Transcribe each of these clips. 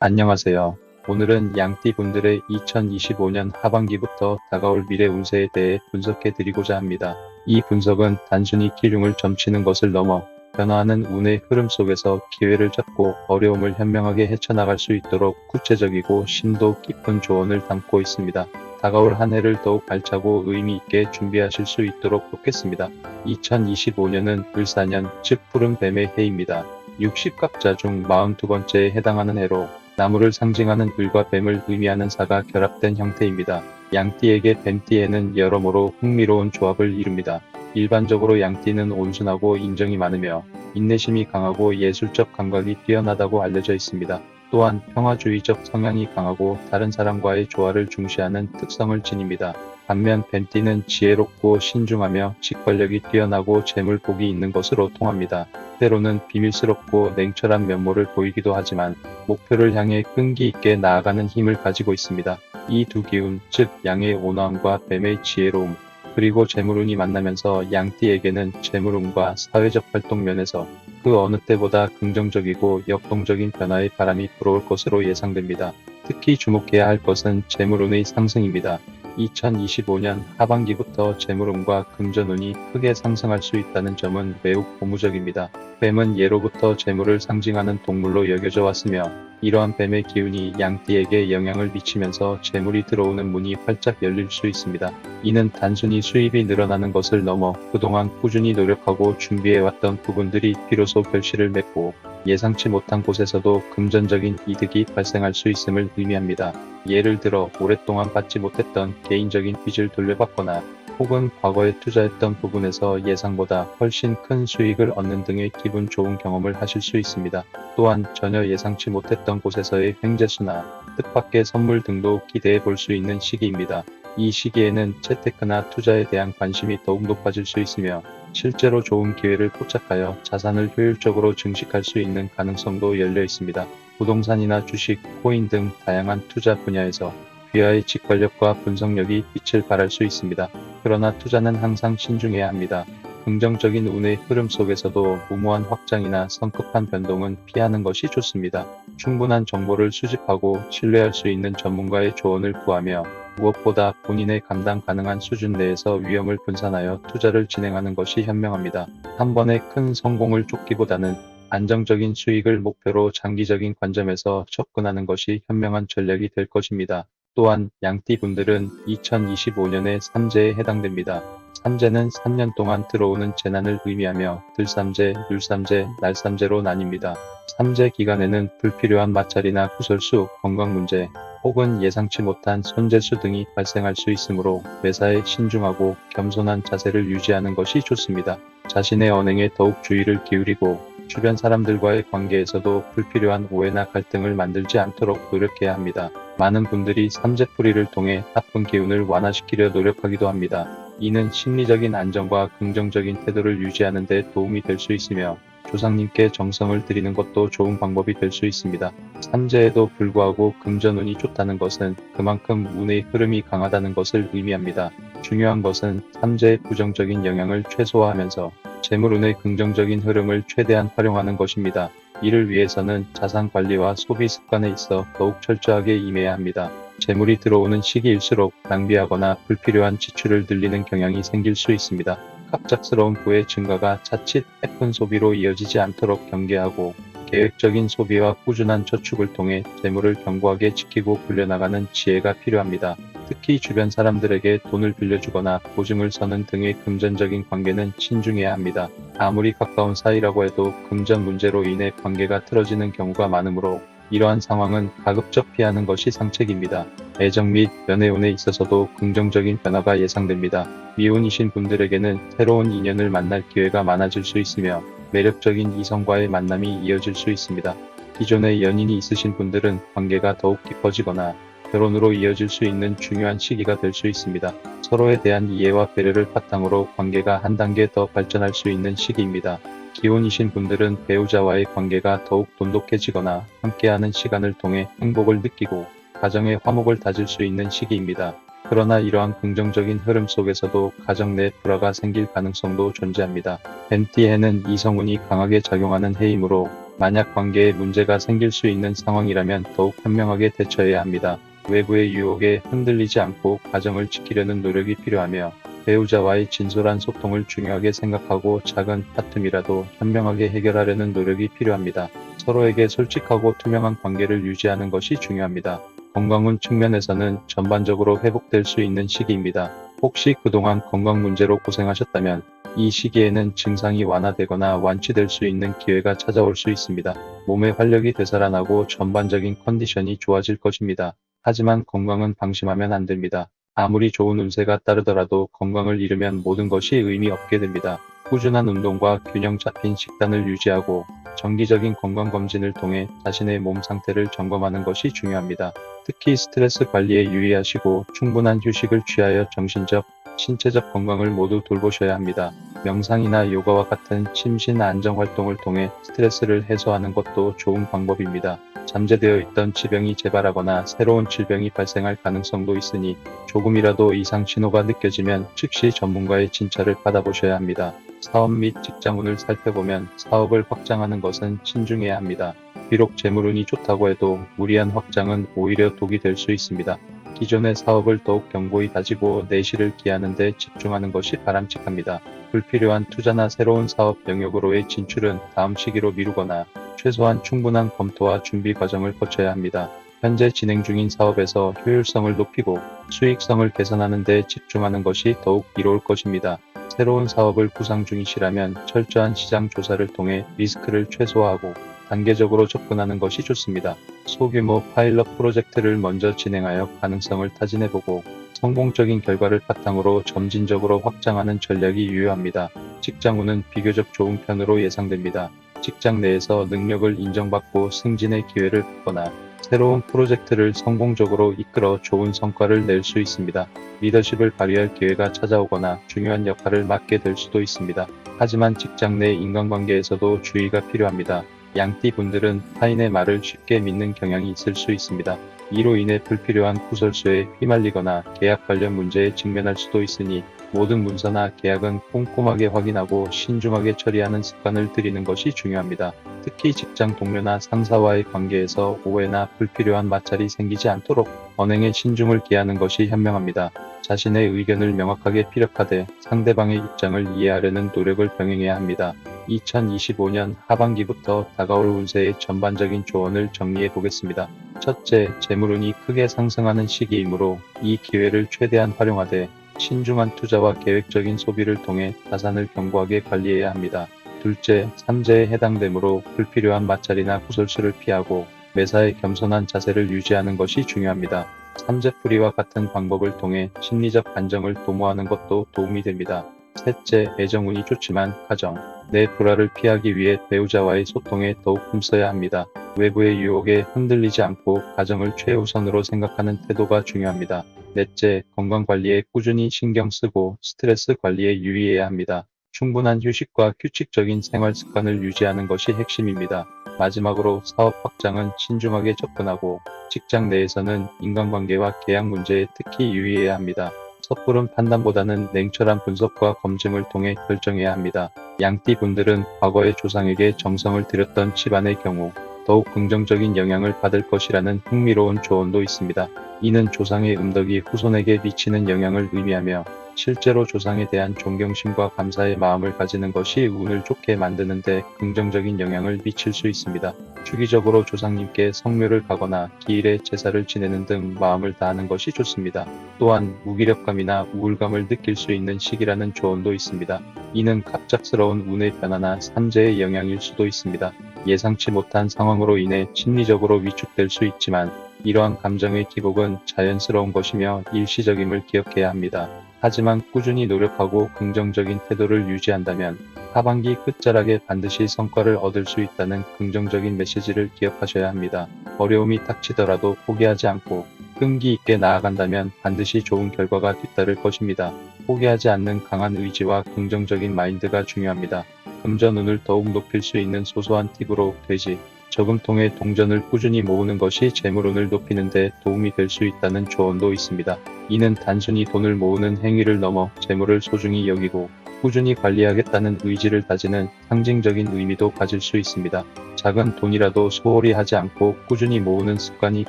안녕하세요. 오늘은 양띠 분들의 2025년 하반기부터 다가올 미래 운세에 대해 분석해 드리고자 합니다. 이 분석은 단순히 기륭을 점치는 것을 넘어 변화하는 운의 흐름 속에서 기회를 잡고 어려움을 현명하게 헤쳐나갈 수 있도록 구체적이고 심도 깊은 조언을 담고 있습니다. 다가올 한 해를 더욱 알차고 의미 있게 준비하실 수 있도록 돕겠습니다. 2025년은 을사년, 즉 푸른 뱀의 해입니다. 60갑자 중 42번째에 해당하는 해로 나무를 상징하는 을과 뱀을 의미하는 사가 결합된 형태입니다. 양띠에게 뱀띠에는 여러모로 흥미로운 조합을 이룹니다. 일반적으로 양띠는 온순하고 인정이 많으며 인내심이 강하고 예술적 감각이 뛰어나다고 알려져 있습니다. 또한 평화주의적 성향이 강하고 다른 사람과의 조화를 중시하는 특성을 지닙니다. 반면 뱀띠는 지혜롭고 신중하며 직관력이 뛰어나고 재물복이 있는 것으로 통합니다. 때로는 비밀스럽고 냉철한 면모를 보이기도 하지만 목표를 향해 끈기 있게 나아가는 힘을 가지고 있습니다. 이 두 기운, 즉 양의 온화함과 뱀의 지혜로움, 그리고 재물운이 만나면서 양띠에게는 재물운과 사회적 활동 면에서 그 어느 때보다 긍정적이고 역동적인 변화의 바람이 불어올 것으로 예상됩니다. 특히 주목해야 할 것은 재물운의 상승입니다. 2025년 하반기부터 재물운과 금전운이 크게 상승할 수 있다는 점은 매우 고무적입니다. 뱀은 예로부터 재물을 상징하는 동물로 여겨져 왔으며 이러한 뱀의 기운이 양띠에게 영향을 미치면서 재물이 들어오는 문이 활짝 열릴 수 있습니다. 이는 단순히 수입이 늘어나는 것을 넘어 그동안 꾸준히 노력하고 준비해왔던 부분들이 비로소 결실을 맺고 예상치 못한 곳에서도 금전적인 이득이 발생할 수 있음을 의미합니다. 예를 들어 오랫동안 받지 못했던 개인적인 빚을 돌려받거나 혹은 과거에 투자했던 부분에서 예상보다 훨씬 큰 수익을 얻는 등의 기분 좋은 경험을 하실 수 있습니다. 또한 전혀 예상치 못했던 곳에서의 횡재수나 뜻밖의 선물 등도 기대해 볼 수 있는 시기입니다. 이 시기에는 재테크나 투자에 대한 관심이 더욱 높아질 수 있으며 실제로 좋은 기회를 포착하여 자산을 효율적으로 증식할 수 있는 가능성도 열려 있습니다. 부동산이나 주식, 코인 등 다양한 투자 분야에서 귀하의 직관력과 분석력이 빛을 발할 수 있습니다. 그러나 투자는 항상 신중해야 합니다. 긍정적인 운의 흐름 속에서도 무모한 확장이나 성급한 변동은 피하는 것이 좋습니다. 충분한 정보를 수집하고 신뢰할 수 있는 전문가의 조언을 구하며 무엇보다 본인의 감당 가능한 수준 내에서 위험을 분산하여 투자를 진행하는 것이 현명합니다. 한 번에 큰 성공을 쫓기보다는 안정적인 수익을 목표로 장기적인 관점에서 접근하는 것이 현명한 전략이 될 것입니다. 또한 양띠 분들은 2025년에 삼재에 해당됩니다. 삼재는 3년 동안 들어오는 재난을 의미하며 들삼재, 율삼재, 날삼재로 나뉩니다. 삼재 기간에는 불필요한 마찰이나 구설수, 건강 문제, 혹은 예상치 못한 손재수 등이 발생할 수 있으므로 매사에 신중하고 겸손한 자세를 유지하는 것이 좋습니다. 자신의 언행에 더욱 주의를 기울이고 주변 사람들과의 관계에서도 불필요한 오해나 갈등을 만들지 않도록 노력해야 합니다. 많은 분들이 삼재풀이를 통해 나쁜 기운을 완화시키려 노력하기도 합니다. 이는 심리적인 안정과 긍정적인 태도를 유지하는 데 도움이 될 수 있으며 조상님께 정성을 드리는 것도 좋은 방법이 될 수 있습니다. 삼재에도 불구하고 금전운이 좋다는 것은 그만큼 운의 흐름이 강하다는 것을 의미합니다. 중요한 것은 삼재의 부정적인 영향을 최소화하면서 재물운의 긍정적인 흐름을 최대한 활용하는 것입니다. 이를 위해서는 자산 관리와 소비 습관에 있어 더욱 철저하게 임해야 합니다. 재물이 들어오는 시기일수록 낭비하거나 불필요한 지출을 늘리는 경향이 생길 수 있습니다. 갑작스러운 부의 증가가 자칫 해픈 소비로 이어지지 않도록 경계하고 계획적인 소비와 꾸준한 저축을 통해 재물을 견고하게 지키고 굴려나가는 지혜가 필요합니다. 특히 주변 사람들에게 돈을 빌려주거나 보증을 서는 등의 금전적인 관계는 신중해야 합니다. 아무리 가까운 사이라고 해도 금전 문제로 인해 관계가 틀어지는 경우가 많으므로 이러한 상황은 가급적 피하는 것이 상책입니다. 애정 및 연애운에 있어서도 긍정적인 변화가 예상됩니다. 미혼이신 분들에게는 새로운 인연을 만날 기회가 많아질 수 있으며 매력적인 이성과의 만남이 이어질 수 있습니다. 기존에 연인이 있으신 분들은 관계가 더욱 깊어지거나 결혼으로 이어질 수 있는 중요한 시기가 될 수 있습니다. 서로에 대한 이해와 배려를 바탕으로 관계가 한 단계 더 발전할 수 있는 시기입니다. 기혼이신 분들은 배우자와의 관계가 더욱 돈독해지거나 함께하는 시간을 통해 행복을 느끼고 가정의 화목을 다질 수 있는 시기입니다. 그러나 이러한 긍정적인 흐름 속에서도 가정 내 불화가 생길 가능성도 존재합니다. 뱀띠 해는 이성운이 강하게 작용하는 해이므로 만약 관계에 문제가 생길 수 있는 상황이라면 더욱 현명하게 대처해야 합니다. 외부의 유혹에 흔들리지 않고 가정을 지키려는 노력이 필요하며 배우자와의 진솔한 소통을 중요하게 생각하고 작은 다툼이라도 현명하게 해결하려는 노력이 필요합니다. 서로에게 솔직하고 투명한 관계를 유지하는 것이 중요합니다. 건강운 측면에서는 전반적으로 회복될 수 있는 시기입니다. 혹시 그동안 건강 문제로 고생하셨다면 이 시기에는 증상이 완화되거나 완치될 수 있는 기회가 찾아올 수 있습니다. 몸의 활력이 되살아나고 전반적인 컨디션이 좋아질 것입니다. 하지만 건강은 방심하면 안 됩니다. 아무리 좋은 운세가 따르더라도 건강을 잃으면 모든 것이 의미 없게 됩니다. 꾸준한 운동과 균형 잡힌 식단을 유지하고 정기적인 건강검진을 통해 자신의 몸 상태를 점검하는 것이 중요합니다. 특히 스트레스 관리에 유의하시고 충분한 휴식을 취하여 정신적, 신체적 건강을 모두 돌보셔야 합니다. 명상이나 요가와 같은 심신 안정 활동을 통해 스트레스를 해소하는 것도 좋은 방법입니다. 잠재되어 있던 질병이 재발하거나 새로운 질병이 발생할 가능성도 있으니 조금이라도 이상 신호가 느껴지면 즉시 전문가의 진찰을 받아보셔야 합니다. 사업 및 직장운을 살펴보면 사업을 확장하는 것은 신중해야 합니다. 비록 재물운이 좋다고 해도 무리한 확장은 오히려 독이 될 수 있습니다. 기존의 사업을 더욱 견고히 다지고 내실을 기하는 데 집중하는 것이 바람직합니다. 불필요한 투자나 새로운 사업 영역으로의 진출은 다음 시기로 미루거나 최소한 충분한 검토와 준비 과정을 거쳐야 합니다. 현재 진행 중인 사업에서 효율성을 높이고 수익성을 개선하는 데 집중하는 것이 더욱 이로울 것입니다. 새로운 사업을 구상 중이시라면 철저한 시장 조사를 통해 리스크를 최소화하고 단계적으로 접근하는 것이 좋습니다. 소규모 파일럿 프로젝트를 먼저 진행하여 가능성을 타진해보고 성공적인 결과를 바탕으로 점진적으로 확장하는 전략이 유효합니다. 직장운은 비교적 좋은 편으로 예상됩니다. 직장 내에서 능력을 인정받고 승진의 기회를 받거나 새로운 프로젝트를 성공적으로 이끌어 좋은 성과를 낼 수 있습니다. 리더십을 발휘할 기회가 찾아오거나 중요한 역할을 맡게 될 수도 있습니다. 하지만 직장 내 인간관계에서도 주의가 필요합니다. 양띠 분들은 타인의 말을 쉽게 믿는 경향이 있을 수 있습니다. 이로 인해 불필요한 구설수에 휘말리거나 계약 관련 문제에 직면할 수도 있으니 모든 문서나 계약은 꼼꼼하게 확인하고 신중하게 처리하는 습관을 들이는 것이 중요합니다. 특히 직장 동료나 상사와의 관계에서 오해나 불필요한 마찰이 생기지 않도록 언행에 신중을 기하는 것이 현명합니다. 자신의 의견을 명확하게 피력하되 상대방의 입장을 이해하려는 노력을 병행해야 합니다. 2025년 하반기부터 다가올 운세의 전반적인 조언을 정리해 보겠습니다. 첫째, 재물운이 크게 상승하는 시기이므로 이 기회를 최대한 활용하되 신중한 투자와 계획적인 소비를 통해 자산을 견고하게 관리해야 합니다. 둘째, 삼재에 해당되므로 불필요한 마찰이나 구설수를 피하고 매사에 겸손한 자세를 유지하는 것이 중요합니다. 삼재풀이와 같은 방법을 통해 심리적 안정을 도모하는 것도 도움이 됩니다. 셋째, 애정운이 좋지만 가정 내 불화를 피하기 위해 배우자와의 소통에 더욱 힘써야 합니다. 외부의 유혹에 흔들리지 않고 가정을 최우선으로 생각하는 태도가 중요합니다. 넷째, 건강관리에 꾸준히 신경 쓰고 스트레스 관리에 유의해야 합니다. 충분한 휴식과 규칙적인 생활 습관을 유지하는 것이 핵심입니다. 마지막으로 사업 확장은 신중하게 접근하고 직장 내에서는 인간관계와 계약 문제에 특히 유의해야 합니다. 섣부른 판단보다는 냉철한 분석과 검증을 통해 결정해야 합니다. 양띠 분들은 과거의 조상에게 정성을 들였던 집안의 경우 더욱 긍정적인 영향을 받을 것이라는 흥미로운 조언도 있습니다. 이는 조상의 음덕이 후손에게 미치는 영향을 의미하며 실제로 조상에 대한 존경심과 감사의 마음을 가지는 것이 운을 좋게 만드는 데 긍정적인 영향을 미칠 수 있습니다. 주기적으로 조상님께 성묘를 가거나 기일에 제사를 지내는 등 마음을 다하는 것이 좋습니다. 또한 무기력감이나 우울감을 느낄 수 있는 시기라는 조언도 있습니다. 이는 갑작스러운 운의 변화나 삼재의 영향일 수도 있습니다. 예상치 못한 상황으로 인해 심리적으로 위축될 수 있지만 이러한 감정의 기복은 자연스러운 것이며 일시적임을 기억해야 합니다. 하지만 꾸준히 노력하고 긍정적인 태도를 유지한다면 하반기 끝자락에 반드시 성과를 얻을 수 있다는 긍정적인 메시지를 기억하셔야 합니다. 어려움이 닥치더라도 포기하지 않고 끈기 있게 나아간다면 반드시 좋은 결과가 뒤따를 것입니다. 포기하지 않는 강한 의지와 긍정적인 마인드가 중요합니다. 금전운을 더욱 높일 수 있는 소소한 팁으로 돼지, 저금통에 동전을 꾸준히 모으는 것이 재물운을 높이는 데 도움이 될 수 있다는 조언도 있습니다. 이는 단순히 돈을 모으는 행위를 넘어 재물을 소중히 여기고 꾸준히 관리하겠다는 의지를 다지는 상징적인 의미도 가질 수 있습니다. 작은 돈이라도 소홀히 하지 않고 꾸준히 모으는 습관이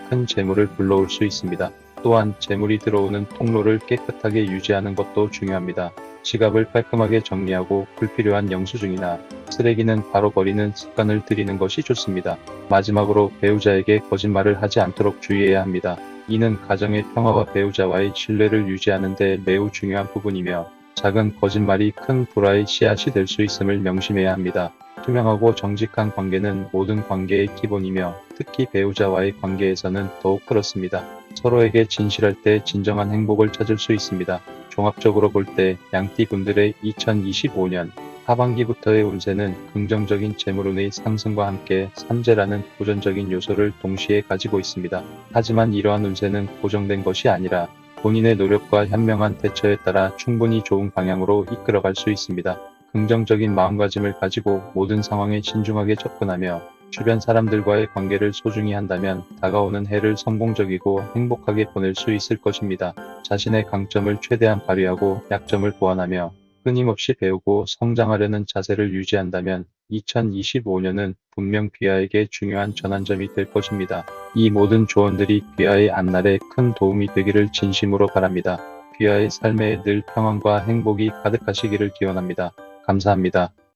큰 재물을 불러올 수 있습니다. 또한 재물이 들어오는 통로를 깨끗하게 유지하는 것도 중요합니다. 지갑을 깔끔하게 정리하고 불필요한 영수증이나 쓰레기는 바로 버리는 습관을 들이는 것이 좋습니다. 마지막으로 배우자에게 거짓말을 하지 않도록 주의해야 합니다. 이는 가정의 평화와 배우자와의 신뢰를 유지하는 데 매우 중요한 부분이며 작은 거짓말이 큰 불화의 씨앗이 될 수 있음을 명심해야 합니다. 투명하고 정직한 관계는 모든 관계의 기본이며 특히 배우자와의 관계에서는 더욱 그렇습니다. 서로에게 진실할 때 진정한 행복을 찾을 수 있습니다. 종합적으로 볼 때 양띠 분들의 2025년 하반기부터의 운세는 긍정적인 재물운의 상승과 함께 삼재라는 고전적인 요소를 동시에 가지고 있습니다. 하지만 이러한 운세는 고정된 것이 아니라 본인의 노력과 현명한 대처에 따라 충분히 좋은 방향으로 이끌어갈 수 있습니다. 긍정적인 마음가짐을 가지고 모든 상황에 신중하게 접근하며 주변 사람들과의 관계를 소중히 한다면 다가오는 해를 성공적이고 행복하게 보낼 수 있을 것입니다. 자신의 강점을 최대한 발휘하고 약점을 보완하며 끊임없이 배우고 성장하려는 자세를 유지한다면 2025년은 분명 귀하에게 중요한 전환점이 될 것입니다. 이 모든 조언들이 귀하의 앞날에 큰 도움이 되기를 진심으로 바랍니다. 귀하의 삶에 늘 평안과 행복이 가득하시기를 기원합니다. 감사합니다.